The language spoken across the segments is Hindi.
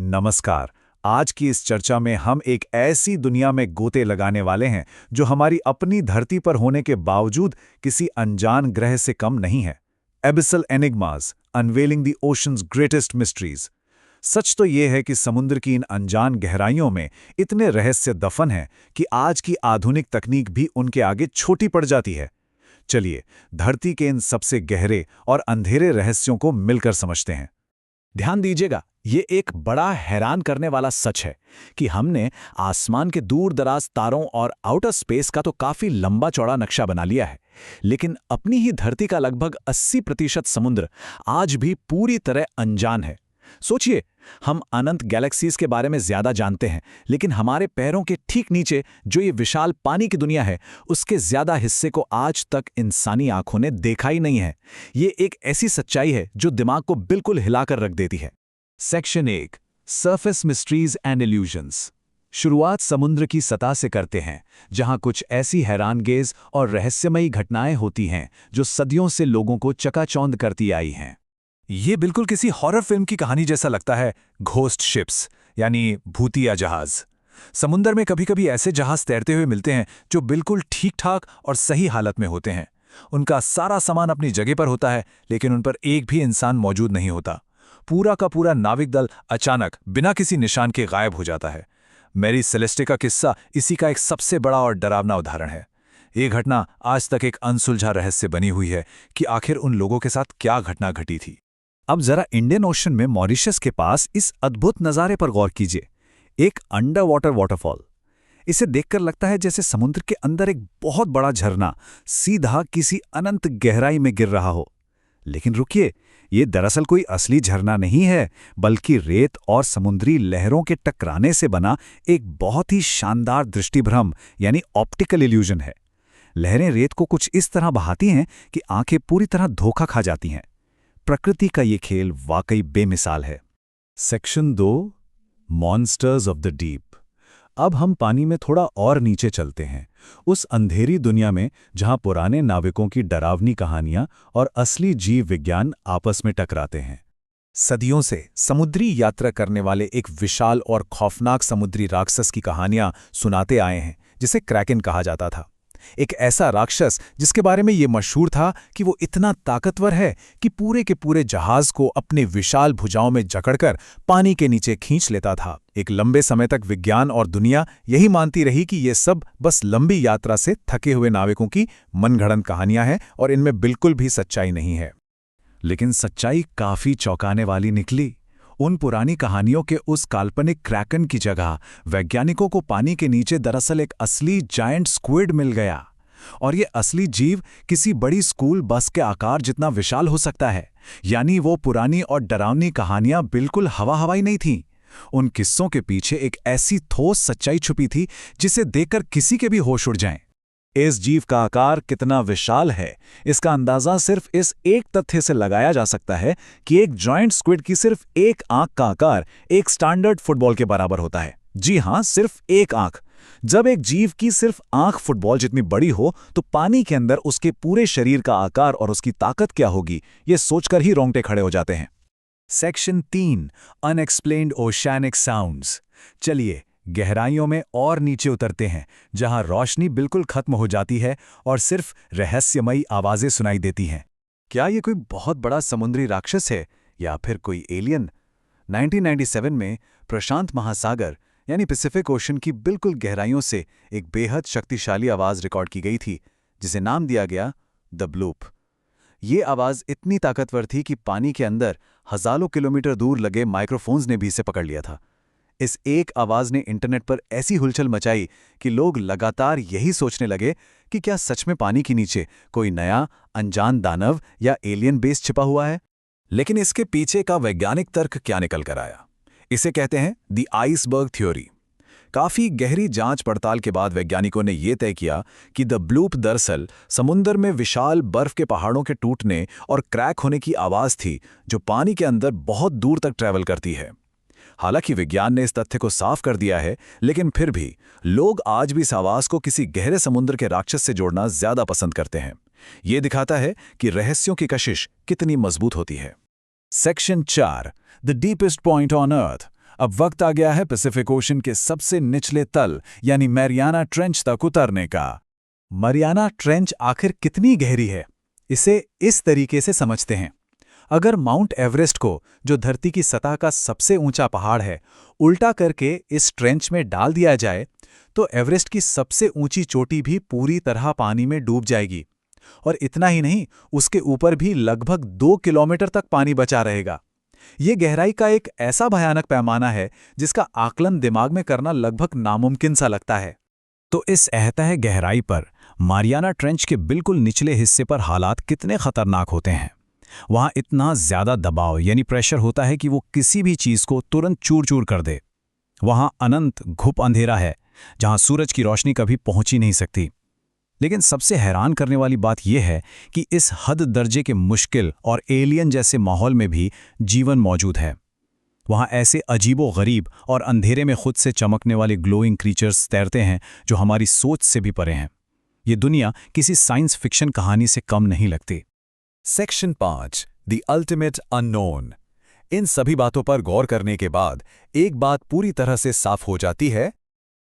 नमस्कार। आज की इस चर्चा में हम एक ऐसी दुनिया में गोते लगाने वाले हैं जो हमारी अपनी धरती पर होने के बावजूद किसी अनजान ग्रह से कम नहीं है। Abyssal enigmas, unveiling the ocean's greatest mysteries. सच तो ये है कि समुद्र की इन अनजान गहराइयों में इतने रहस्य दफन हैं कि आज की आधुनिक तकनीक भी उनके आगे छोटी पड़ जाती है। चलिए, धरती के इन सबसे गहरे और अंधेरे रहस्यों को मिलकर समझते हैं। ध्यान दीजिएगा, ये एक बड़ा हैरान करने वाला सच है कि हमने आसमान के दूर दराज तारों और आउटर स्पेस का तो काफी लंबा चौड़ा नक्शा बना लिया है, लेकिन अपनी ही धरती का लगभग 80% समुद्र आज भी पूरी तरह अनजान है। सोचिए, हम अनंत गैलेक्सीज के बारे में ज्यादा जानते हैं, लेकिन हमारे पैरों के ठीक नीचे जो ये विशाल पानी की दुनिया है, उसके ज्यादा हिस्से को आज तक इंसानी आंखों ने देखा ही नहीं है। ये एक ऐसी सच्चाई है जो दिमाग को बिल्कुल हिलाकर रख देती है। Section 1, surface mysteries and illusions. शुरुआत समुद्र की सतह से करते हैं, जहां कुछ ऐसी हैरानगेज और रहस्यमयी घटनाएं होती हैं जो सदियों से लोगों को चकाचौंध करती आई हैं। ये बिल्कुल किसी हॉरर फिल्म की कहानी जैसा लगता है। घोस्ट शिप्स यानी भूतिया जहाज। समुद्र में कभी-कभी ऐसे जहाज तैरते हुए मिलते हैं जो बिल्कुल ठीक-ठाक और सही हालत में होते हैं। उनका सारा सामान अपनी जगह पर होता है, लेकिन उन पर एक भी इंसान मौजूद नहीं होता। पूरा का पूरा नाविक दल अचानक बिना किसी निशान के गायब हो जाता है। मैरी सेलेस्टे का किस्सा इसी का एक सबसे बड़ा और डरावना उदाहरण है। ये घटना आज तक एक अनसुलझा रहस्य बनी हुई है कि आखिर उन लोगों के साथ क्या घटना घटी थी। अब जरा इंडियन ओशन में मॉरिशस के पास इस अद्भुत नज़ारे पर गौर कीजिए। एक अंडर वाटर वाटरफॉल। इसे देखकर लगता है जैसे समुद्र के अंदर एक बहुत बड़ा झरना सीधा किसी अनंत गहराई में गिर रहा हो। लेकिन रुकिए, ये दरअसल कोई असली झरना नहीं है, बल्कि रेत और समुद्री लहरों के टकराने से बना एक बहुत ही शानदार दृष्टिभ्रम यानी ऑप्टिकल इल्यूजन है। लहरें रेत को कुछ इस तरह बहाती हैं कि आंखें पूरी तरह धोखा खा जाती हैं। प्रकृति का ये खेल वाकई बेमिसाल है। Section 2, monsters of the deep. अब हम पानी में थोड़ा और नीचे चलते हैं, उस अंधेरी दुनिया में जहां पुराने नाविकों की डरावनी कहानियां और असली जीव विज्ञान आपस में टकराते हैं। सदियों से समुद्री यात्रा करने वाले एक विशाल और खौफनाक समुद्री राक्षस की कहानियां सुनाते आए हैं, जिसे क्रैकन कहा जाता था। एक ऐसा राक्षस जिसके बारे में ये मशहूर था कि वो इतना ताकतवर है कि पूरे के पूरे जहाज को अपने विशाल भुजाओं में जकड़कर पानी के नीचे खींच लेता था। एक लंबे समय तक विज्ञान और दुनिया यही मानती रही कि ये सब बस लंबी यात्रा से थके हुए नाविकों की मनगढ़ंत कहानियां हैं और इनमें बिल्कुल भी सच्चाई नहीं है। लेकिन सच्चाई काफी चौंकाने वाली निकली। उन पुरानी कहानियों के उस काल्पनिक क्रैकन की जगह वैज्ञानिकों को पानी के नीचे दरअसल एक असली जायंट स्क्विड मिल गया। और ये असली जीव किसी बड़ी स्कूल बस के आकार जितना विशाल हो सकता है। यानी वो पुरानी और डरावनी कहानियां बिल्कुल हवाई नहीं थीं। उन किस्सों के पीछे एक ऐसी ठोस सच्चाई छुपी थी जिसे देखकर किसी के भी होश उड़ जाएं। इस जीव का आकार कितना विशाल है, इसका अंदाजा सिर्फ इस एक तथ्य से लगाया जा सकता है कि एक जॉइंट स्क्विड की सिर्फ एक आंख का आकार एक स्टैंडर्ड फुटबॉल के बराबर होता है। जी हां, सिर्फ एक आंख। जब एक जीव की सिर्फ आंख फुटबॉल जितनी बड़ी हो, तो पानी के अंदर उसके पूरे शरीर का आकार और उसकी ताकत क्या होगी, ये सोचकर ही रोंगटे खड़े हो जाते हैं। Section 3, unexplained oceanic sounds. चलिए, गहराइयों में और नीचे उतरते हैं, जहां रोशनी बिल्कुल खत्म हो जाती है और सिर्फ रहस्यमयी आवाजें सुनाई देती हैं। क्या ये कोई बहुत बड़ा समुद्री राक्षस है या फिर कोई एलियन? 1997 में प्रशांत महासागर यानी पैसिफिक ओशन की बिल्कुल गहराइयों से एक बेहद शक्तिशाली आवाज रिकॉर्ड की गई थी, जिसे नाम दिया गया द ब्लूप। ये आवाज इतनी ताकतवर थी कि पानी के अंदर हजारों किलोमीटर दूर लगे माइक्रोफोन्स ने भी इसे पकड़ लिया था। इस एक आवाज ने इंटरनेट पर ऐसी हलचल मचाई कि लोग लगातार यही सोचने लगे कि क्या सच में पानी के नीचे कोई नया अनजान दानव या एलियन बेस छिपा हुआ है। लेकिन इसके पीछे का वैज्ञानिक तर्क क्या निकल कर आया? इसे कहते हैं द आइसबर्ग थ्योरी। काफी गहरी जांच पड़ताल के बाद वैज्ञानिकों ने यह तय किया कि द ब्लूप दरअसल समुद्र में विशाल बर्फ के पहाड़ों के टूटने और क्रैक होने की आवाज थी, जो पानी के अंदर बहुत दूर तक ट्रैवल करती है। हालांकि विज्ञान ने इस तथ्य को साफ कर दिया है, लेकिन फिर भी लोग आज भी इस आवाज को किसी गहरे समुद्र के राक्षस से जोड़ना ज्यादा पसंद करते हैं। यह दिखाता है कि रहस्यों की कशिश कितनी मजबूत होती है। Section 4, the deepest point on earth, अब वक्त आ गया है पैसिफिक ओशन के सबसे निचले तल यानी मैरियाना ट्रेंच तक उतरने का। मरियाना ट्रेंच आखिर कितनी गहरी है, इसे इस तरीके से समझते हैं। अगर माउंट एवरेस्ट को, जो धरती की सतह का सबसे ऊंचा पहाड़ है, उल्टा करके इस ट्रेंच में डाल दिया जाए, तो एवरेस्ट की सबसे ऊंची चोटी भी पूरी तरह पानी में डूब जाएगी। और इतना ही नहीं, उसके ऊपर भी लगभग 2 किलोमीटर तक पानी बचा रहेगा। ये गहराई का एक ऐसा भयानक पैमाना है जिसका आकलन दिमाग में करना लगभग नामुमकिन सा लगता है। तो इस अहतह गहराई पर मारियाना ट्रेंच के बिल्कुल निचले हिस्से पर हालात कितने खतरनाक होते हैं। वहां इतना ज्यादा दबाव यानी प्रेशर होता है कि वो किसी भी चीज को तुरंत चूर चूर कर दे। वहां अनंत घुप अंधेरा है जहां सूरज की रोशनी कभी पहुंच ही नहीं सकती। लेकिन सबसे हैरान करने वाली बात यह है कि इस हद दर्जे के मुश्किल और एलियन जैसे माहौल में भी जीवन मौजूद है। वहां ऐसे अजीबो-गरीब और अंधेरे में खुद से चमकने वाले ग्लोइंग क्रीचर्स तैरते हैं जो हमारी सोच से भी परे हैं। ये दुनिया किसी साइंस फिक्शन कहानी से कम नहीं लगती। Section 5 the ultimate unknown. इन सभी बातों पर गौर करने के बाद एक बात पूरी तरह से साफ हो जाती है।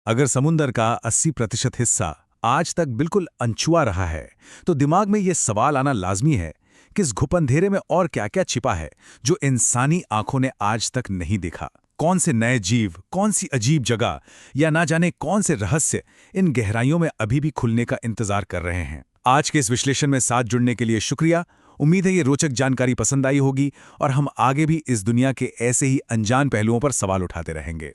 अगर समुंदर का 80% हिस्सा आज तक बिल्कुल अनछुआ रहा है, तो दिमाग में ये सवाल आना लाजमी है कि इस घुपंधेरे में और क्या-क्या छिपा है जो इंसानी आंखों ने आज तक नहीं देखा। कौन से नए जीव, कौन सी अजीब जगह या ना जाने कौन से रहस्य इन गहराइयों में अभी भी खुलने का इंतजार कर रहे हैं। आज के इस विश्लेषण में साथ जुड़ने के लिए शुक्रिया। उम्मीद है ये रोचक जानकारी पसंद आई होगी और हम आगे भी इस दुनिया के ऐसे ही अनजान पहलुओं पर सवाल उठाते रहेंगे।